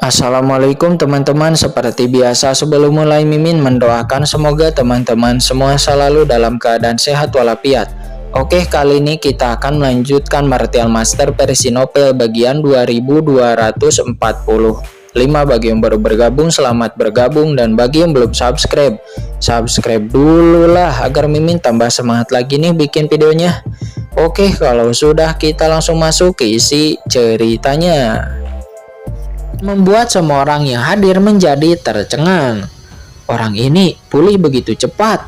Assalamualaikum teman-teman, seperti biasa sebelum mulai Mimin mendoakan semoga teman-teman semua selalu dalam keadaan sehat walafiat. Oke, kali ini kita akan melanjutkan Martial Master versi novel bagian 2245. Bagi yang baru bergabung, selamat bergabung, dan bagi yang belum subscribe dulu lah agar Mimin tambah semangat lagi nih bikin videonya. Oke, kalau sudah kita langsung masuk ke isi ceritanya. Membuat semua orang yang hadir menjadi tercengang. Orang ini pulih begitu cepat.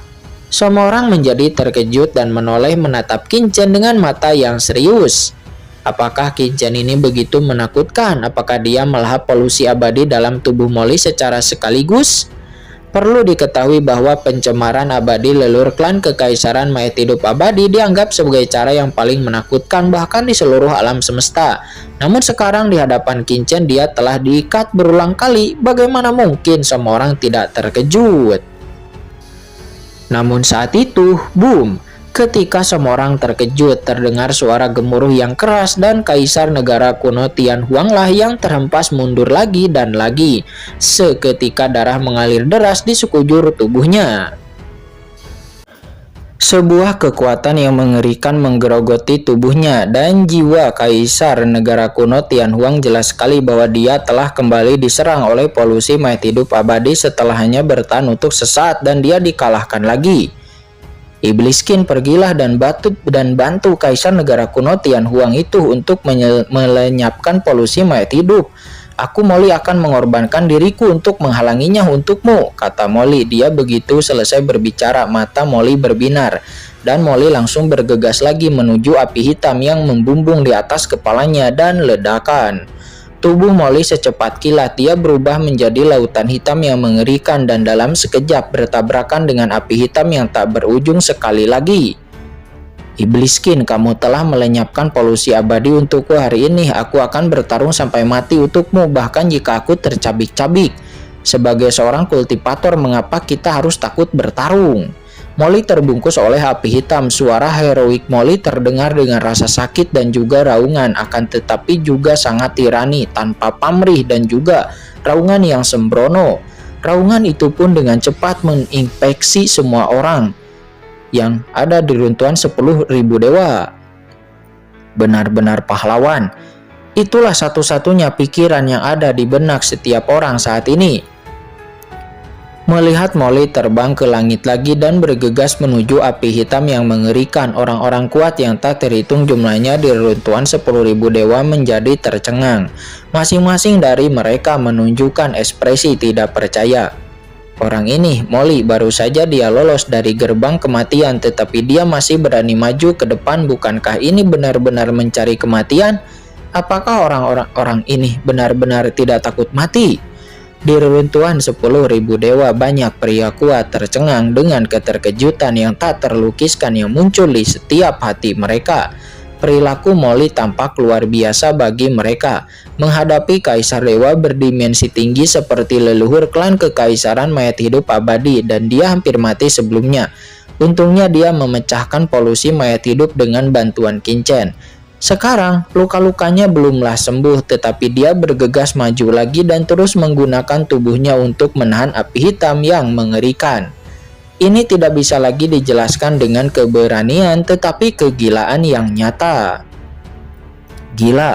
Semua orang menjadi terkejut dan menoleh menatap Qin-Chen dengan mata yang serius. Apakah Qin-Chen ini begitu menakutkan? Apakah dia melahap polusi abadi dalam tubuh Molly secara sekaligus? Perlu diketahui bahwa pencemaran abadi leluhur klan Kekaisaran Mayat Hidup Abadi dianggap sebagai cara yang paling menakutkan bahkan di seluruh alam semesta. Namun sekarang di hadapan Qin-Chen dia telah diikat berulang kali. Bagaimana mungkin semua orang tidak terkejut? Namun saat itu, boom! Ketika semua orang terkejut, terdengar suara gemuruh yang keras dan Kaisar Negara Kuno Tianhuanglah yang terhempas mundur lagi dan lagi. Seketika darah mengalir deras di sekujur tubuhnya. Sebuah kekuatan yang mengerikan menggerogoti tubuhnya dan jiwa Kaisar Negara Kuno Tianhuang jelas sekali bahwa dia telah kembali diserang oleh polusi mayat hidup abadi setelah hanya bertahan untuk sesaat dan dia dikalahkan lagi. Iblis Qin, pergilah dan bantu Kaisar Negara Kuno Tianhuang itu untuk melenyapkan polusi mayat hidup. Aku Molly akan mengorbankan diriku untuk menghalanginya untukmu, kata Molly. Dia begitu selesai berbicara, mata Molly berbinar dan Molly langsung bergegas lagi menuju api hitam yang membumbung di atas kepalanya dan ledakan. Tubuh Molly secepat kilat, dia berubah menjadi lautan hitam yang mengerikan dan dalam sekejap bertabrakan dengan api hitam yang tak berujung sekali lagi. Iblis Qin, kamu telah melenyapkan polusi abadi untukku hari ini. Aku akan bertarung sampai mati untukmu, bahkan jika aku tercabik-cabik. Sebagai seorang kultivator, mengapa kita harus takut bertarung? Molly terbungkus oleh api hitam. Suara heroik Molly terdengar dengan rasa sakit dan juga raungan, akan tetapi juga sangat tirani, tanpa pamrih dan juga raungan yang sembrono. Raungan itu pun dengan cepat menginfeksi semua orang yang ada di runtuhan 10.000 dewa. Benar-benar pahlawan. Itulah satu-satunya pikiran yang ada di benak setiap orang saat ini. Melihat Molly terbang ke langit lagi dan bergegas menuju api hitam yang mengerikan, orang-orang kuat yang tak terhitung jumlahnya di runtuhan 10.000 dewa menjadi tercengang. Masing-masing dari mereka menunjukkan ekspresi tidak percaya. Orang ini, Molly, baru saja dia lolos dari gerbang kematian, tetapi dia masih berani maju ke depan. Bukankah ini benar-benar mencari kematian? Apakah orang-orang ini benar-benar tidak takut mati? Di reruntuhan 10.000 dewa, banyak pria kuat tercengang dengan keterkejutan yang tak terlukiskan yang muncul di setiap hati mereka. Perilaku Molly tampak luar biasa bagi mereka. Menghadapi Kaisar Dewa berdimensi tinggi seperti leluhur klan Kekaisaran Mayat Hidup Abadi, dan dia hampir mati sebelumnya. Untungnya dia memecahkan polusi mayat hidup dengan bantuan Qin-Chen. Sekarang luka-lukanya belumlah sembuh, tetapi dia bergegas maju lagi dan terus menggunakan tubuhnya untuk menahan api hitam yang mengerikan. Ini tidak bisa lagi dijelaskan dengan keberanian, tetapi kegilaan yang nyata. Gila,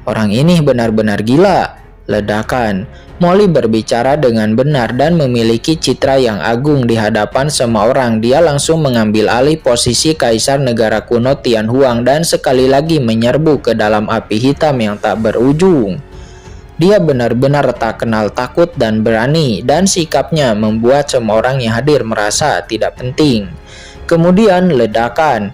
orang ini benar-benar gila. Ledakan. Molly berbicara dengan benar dan memiliki citra yang agung di hadapan semua orang. Dia langsung mengambil alih posisi Kaisar Negara Kuno Tianhuang dan sekali lagi menyerbu ke dalam api hitam yang tak berujung. Dia benar-benar tak kenal takut dan berani, dan sikapnya membuat semua orang yang hadir merasa tidak penting. Kemudian ledakan.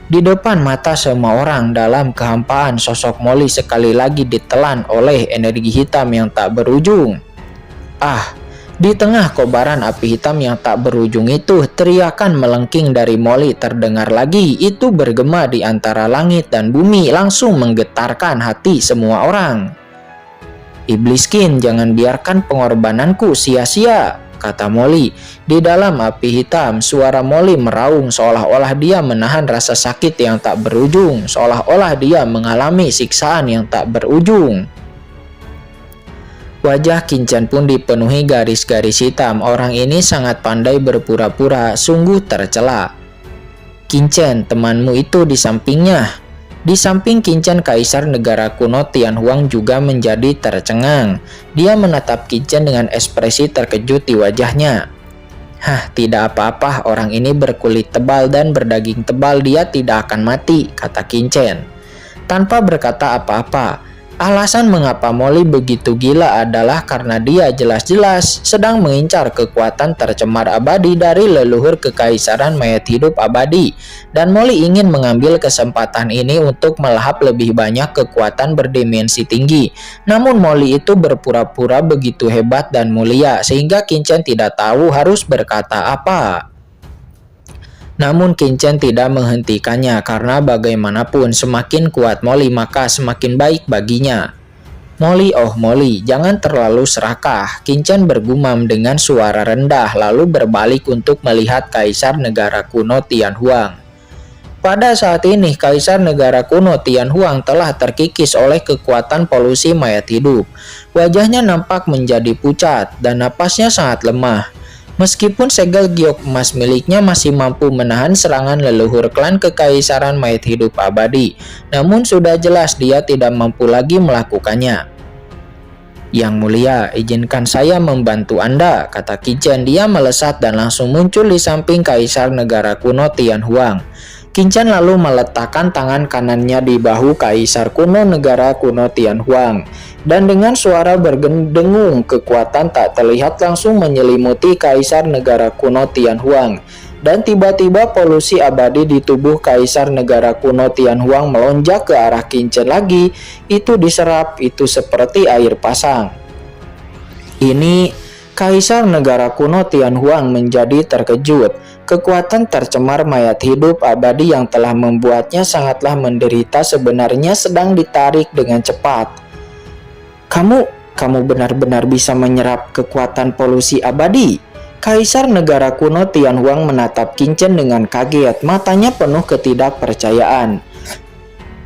Di depan mata semua orang, dalam kehampaan, sosok Molly sekali lagi ditelan oleh energi hitam yang tak berujung. Di tengah kobaran api hitam yang tak berujung itu, teriakan melengking dari Molly terdengar lagi. Itu bergema di antara langit dan bumi, langsung menggetarkan hati semua orang. Iblis Qin, jangan biarkan pengorbananku sia-sia, kata Molly. Di dalam api hitam, suara Molly meraung seolah-olah dia menahan rasa sakit yang tak berujung, seolah-olah dia mengalami siksaan yang tak berujung. Wajah Kincen pun dipenuhi garis-garis hitam. Orang ini sangat pandai berpura-pura, sungguh tercela. Kincen, temanmu itu di sampingnya. Di samping Kincen, kaisar negara kuno Tianhuang juga menjadi tercengang. Dia menatap Kincen dengan ekspresi terkejut di wajahnya. Hah, tidak apa-apa, orang ini berkulit tebal dan berdaging tebal, dia tidak akan mati, kata Kincen. Tanpa berkata apa-apa, alasan mengapa Molly begitu gila adalah karena dia jelas-jelas sedang mengincar kekuatan tercemar abadi dari leluhur kekaisaran mayat hidup abadi, dan Molly ingin mengambil kesempatan ini untuk melahap lebih banyak kekuatan berdimensi tinggi. Namun Molly itu berpura-pura begitu hebat dan mulia sehingga Kincen tidak tahu harus berkata apa. Namun Kincen tidak menghentikannya karena bagaimanapun semakin kuat Molly maka semakin baik baginya. Molly, oh Molly, jangan terlalu serakah, Kincen bergumam dengan suara rendah lalu berbalik untuk melihat kaisar negara kuno Tianhuang. Pada saat ini kaisar negara kuno Tianhuang telah terkikis oleh kekuatan polusi mayat hidup. Wajahnya nampak menjadi pucat dan napasnya sangat lemah. Meskipun segel giok emas miliknya masih mampu menahan serangan leluhur klan kekaisaran mayat hidup abadi, namun sudah jelas dia tidak mampu lagi melakukannya. Yang mulia, izinkan saya membantu Anda, kata Kincen. Dia melesat dan langsung muncul di samping kaisar negara kuno Tianhuang. Kincen lalu meletakkan tangan kanannya di bahu kaisar kuno negara kuno Tianhuang, dan dengan suara berdengung kekuatan tak terlihat langsung menyelimuti kaisar negara kuno Tianhuang, dan tiba-tiba polusi abadi di tubuh kaisar negara kuno Tianhuang melonjak ke arah Kincen lagi. Itu diserap, itu seperti air pasang. Ini kaisar negara kuno Tianhuang menjadi terkejut. Kekuatan tercemar mayat hidup abadi yang telah membuatnya sangatlah menderita sebenarnya sedang ditarik dengan cepat. Kamu benar-benar bisa menyerap kekuatan polusi abadi? Kaisar negara kuno Tianhuang menatap Kincen dengan kaget, matanya penuh ketidakpercayaan.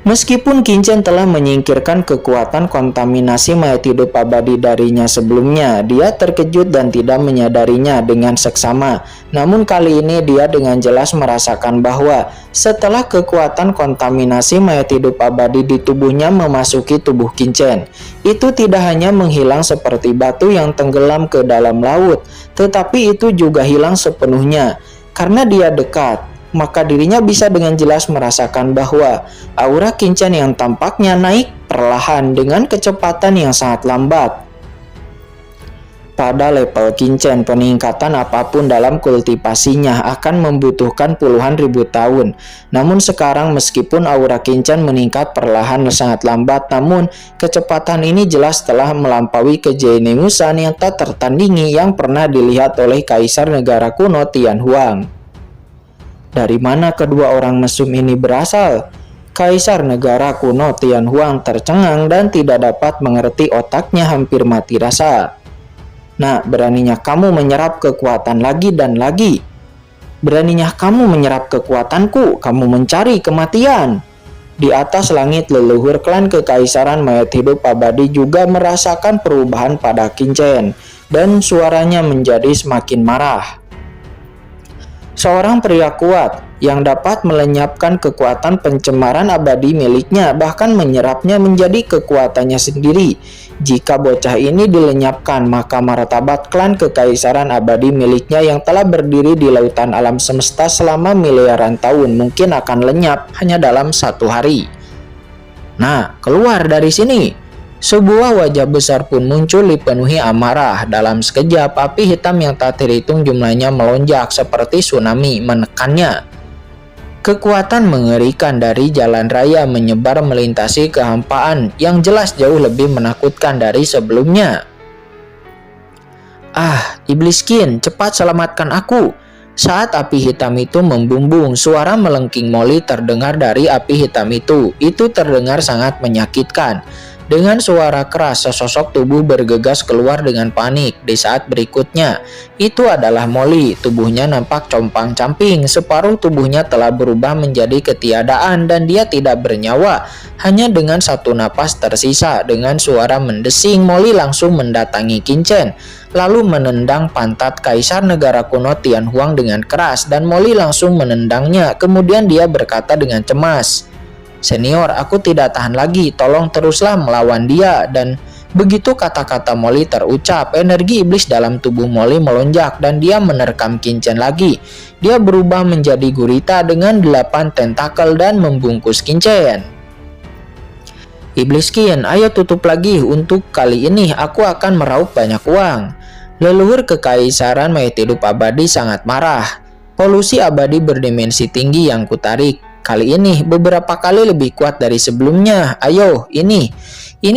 Meskipun Kincen telah menyingkirkan kekuatan kontaminasi mayat hidup abadi darinya sebelumnya, dia terkejut dan tidak menyadarinya dengan seksama. Namun kali ini dia dengan jelas merasakan bahwa setelah kekuatan kontaminasi mayat hidup abadi di tubuhnya memasuki tubuh Kincen, itu tidak hanya menghilang seperti batu yang tenggelam ke dalam laut, tetapi itu juga hilang sepenuhnya. Karena dia dekat, maka dirinya bisa dengan jelas merasakan bahwa aura Kincen yang tampaknya naik perlahan dengan kecepatan yang sangat lambat. Pada level Kincen, peningkatan apapun dalam kultivasinya akan membutuhkan puluhan ribu tahun. Namun sekarang meskipun aura Kincen meningkat perlahan sangat lambat, namun kecepatan ini jelas telah melampaui kejeniusan yang tak tertandingi yang pernah dilihat oleh kaisar negara kuno Tianhuang. Dari mana kedua orang mesum ini berasal? Kaisar negara kuno Tianhuang tercengang dan tidak dapat mengerti, otaknya hampir mati rasa. Nah, beraninya kamu menyerap kekuatan lagi dan lagi. Beraninya kamu menyerap kekuatanku, kamu mencari kematian. Di atas langit, leluhur klan kekaisaran mayat hidup abadi juga merasakan perubahan pada Kincen, dan suaranya menjadi semakin marah. Seorang pria kuat yang dapat melenyapkan kekuatan pencemaran abadi miliknya, bahkan menyerapnya menjadi kekuatannya sendiri. Jika bocah ini dilenyapkan, maka martabat klan kekaisaran abadi miliknya yang telah berdiri di lautan alam semesta selama miliaran tahun mungkin akan lenyap hanya dalam satu hari. Nah, keluar dari sini. Sebuah wajah besar pun muncul dipenuhi amarah. Dalam sekejap, api hitam yang tak terhitung jumlahnya melonjak seperti tsunami menekannya. Kekuatan mengerikan dari jalan raya menyebar melintasi kehampaan yang jelas jauh lebih menakutkan dari sebelumnya. Ah, iblis Qin, cepat selamatkan aku. Saat api hitam itu membumbung, suara melengking Molly terdengar dari api hitam itu. Itu terdengar sangat menyakitkan. Dengan suara keras, sesosok tubuh bergegas keluar dengan panik. Di saat berikutnya, itu adalah Molly. Tubuhnya nampak compang-camping. Separuh tubuhnya telah berubah menjadi ketiadaan dan dia tidak bernyawa. Hanya dengan satu napas tersisa. Dengan suara mendesing, Molly langsung mendatangi Qin Chen, lalu menendang pantat Kaisar Negara Kuno Tianhuang dengan keras, dan Molly langsung menendangnya. Kemudian dia berkata dengan cemas, "Senior, aku tidak tahan lagi, tolong teruslah melawan dia." Dan begitu kata-kata Molly terucap, energi iblis dalam tubuh Molly melonjak dan dia menerkam Qin Chen lagi. Dia berubah menjadi gurita dengan 8 tentakel dan membungkus Qin Chen. "Iblis Qin, ayo tutup lagi. Untuk kali ini aku akan meraup banyak uang." Leluhur Kekaisaran Mayat Hidup Abadi sangat marah. "Polusi abadi berdimensi tinggi yang kutarik. Kali ini beberapa kali lebih kuat dari sebelumnya. Ayo, ini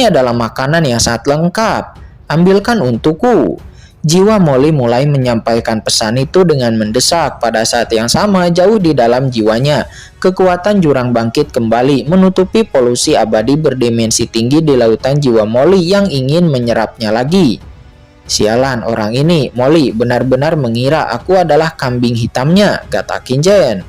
adalah makanan yang sangat lengkap. Ambilkan untukku." Jiwa Molly mulai menyampaikan pesan itu dengan mendesak. Pada saat yang sama, jauh di dalam jiwanya, kekuatan jurang bangkit kembali, menutupi polusi abadi berdimensi tinggi di lautan jiwa Molly yang ingin menyerapnya lagi. "Sialan, orang ini, Molly benar-benar mengira aku adalah kambing hitamnya," kata Qin Chen.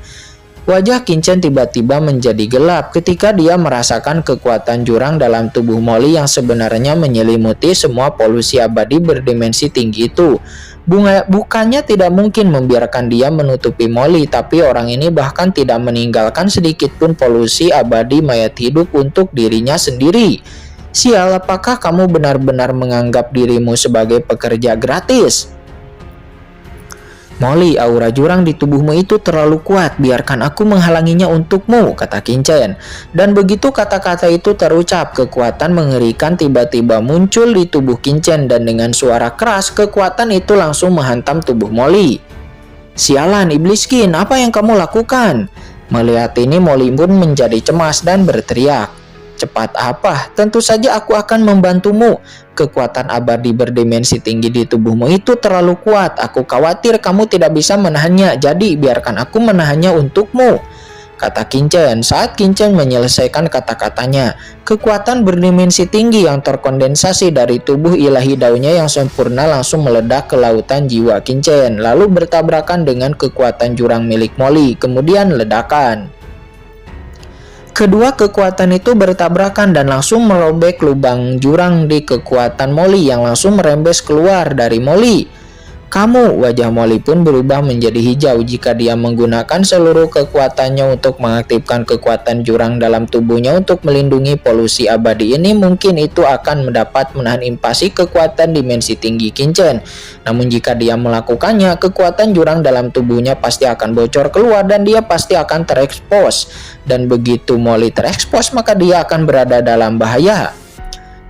Wajah Qin Chen tiba-tiba menjadi gelap ketika dia merasakan kekuatan jurang dalam tubuh Molly yang sebenarnya menyelimuti semua polusi abadi berdimensi tinggi itu. Bukannya tidak mungkin membiarkan dia menutupi Molly, tapi orang ini bahkan tidak meninggalkan sedikit pun polusi abadi mayat hidup untuk dirinya sendiri. "Sial, apakah kamu benar-benar menganggap dirimu sebagai pekerja gratis?" "Molly, aura jurang di tubuhmu itu terlalu kuat, biarkan aku menghalanginya untukmu," kata Qin Chen. Dan begitu kata-kata itu terucap, kekuatan mengerikan tiba-tiba muncul di tubuh Qin Chen dan dengan suara keras, kekuatan itu langsung menghantam tubuh Molly. "Sialan, Iblis Qin, apa yang kamu lakukan?" Melihat ini, Molly pun menjadi cemas dan berteriak, "Cepat apa? Tentu saja aku akan membantumu. Kekuatan abadi berdimensi tinggi di tubuhmu itu terlalu kuat. Aku khawatir kamu tidak bisa menahannya. Jadi biarkan aku menahannya untukmu," kata Qin Chen. Saat Qin Chen menyelesaikan kata-katanya, kekuatan berdimensi tinggi yang terkondensasi dari tubuh ilahi daunnya yang sempurna langsung meledak ke lautan jiwa Qin Chen, lalu bertabrakan dengan kekuatan jurang milik Molly. Kemudian ledakan. Kedua kekuatan itu bertabrakan dan langsung merobek lubang jurang di kekuatan Molly yang langsung merembes keluar dari Molly. "Kamu!" Wajah Molly pun berubah menjadi hijau. Jika dia menggunakan seluruh kekuatannya untuk mengaktifkan kekuatan jurang dalam tubuhnya untuk melindungi polusi abadi ini, mungkin itu akan mendapat menahan invasi kekuatan dimensi tinggi Qin Chen. Namun jika dia melakukannya, kekuatan jurang dalam tubuhnya pasti akan bocor keluar dan dia pasti akan terekspos. Dan begitu Molly terekspos, maka dia akan berada dalam bahaya.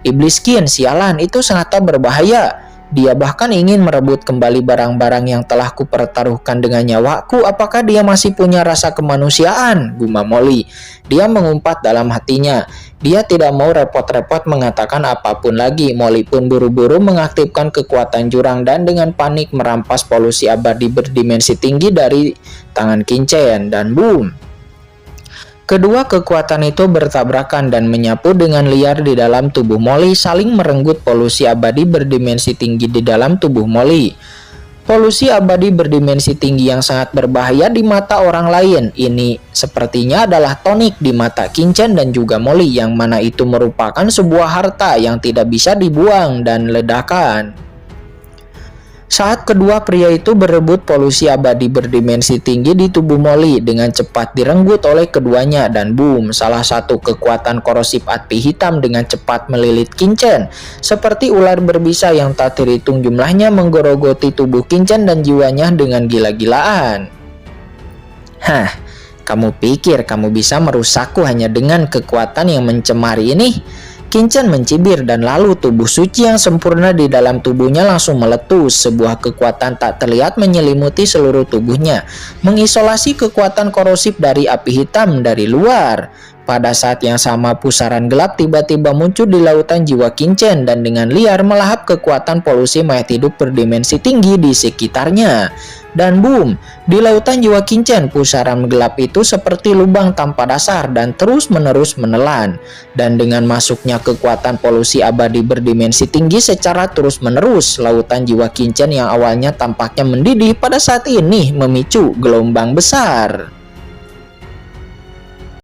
"Iblis Qin, sialan, itu sangatlah berbahaya. Dia bahkan ingin merebut kembali barang-barang yang telah kupertaruhkan dengan nyawaku. Apakah dia masih punya rasa kemanusiaan?" gumam Molly. Dia mengumpat dalam hatinya. Dia tidak mau repot-repot mengatakan apapun lagi. Molly pun buru-buru mengaktifkan kekuatan jurang dan dengan panik merampas polusi abadi berdimensi tinggi dari tangan Qin Chen. Dan boom! Kedua kekuatan itu bertabrakan dan menyapu dengan liar di dalam tubuh Molly, saling merenggut polusi abadi berdimensi tinggi di dalam tubuh Molly. Polusi abadi berdimensi tinggi yang sangat berbahaya di mata orang lain. Ini sepertinya adalah tonik di mata Qin Chen dan juga Molly, yang mana itu merupakan sebuah harta yang tidak bisa dibuang. Dan ledakan. Saat kedua pria itu berebut polusi abadi berdimensi tinggi di tubuh Molly, dengan cepat direnggut oleh keduanya dan boom, salah satu kekuatan korosif api hitam dengan cepat melilit Qin Chen. Seperti ular berbisa yang tak terhitung jumlahnya menggerogoti tubuh Qin Chen dan jiwanya dengan gila-gilaan. "Hah, kamu pikir kamu bisa merusakku hanya dengan kekuatan yang mencemari ini?" Qin Chen mencibir dan lalu tubuh suci yang sempurna di dalam tubuhnya langsung meletus. Sebuah kekuatan tak terlihat menyelimuti seluruh tubuhnya, mengisolasi kekuatan korosif dari api hitam dari luar. Pada saat yang sama, pusaran gelap tiba-tiba muncul di lautan jiwa Qin Chen dan dengan liar melahap kekuatan polusi mayat hidup berdimensi tinggi di sekitarnya. Dan boom, di lautan jiwa Kincen, pusaran gelap itu seperti lubang tanpa dasar dan terus-menerus menelan. Dan dengan masuknya kekuatan polusi abadi berdimensi tinggi secara terus-menerus, lautan jiwa Kincen yang awalnya tampaknya mendidih pada saat ini memicu gelombang besar.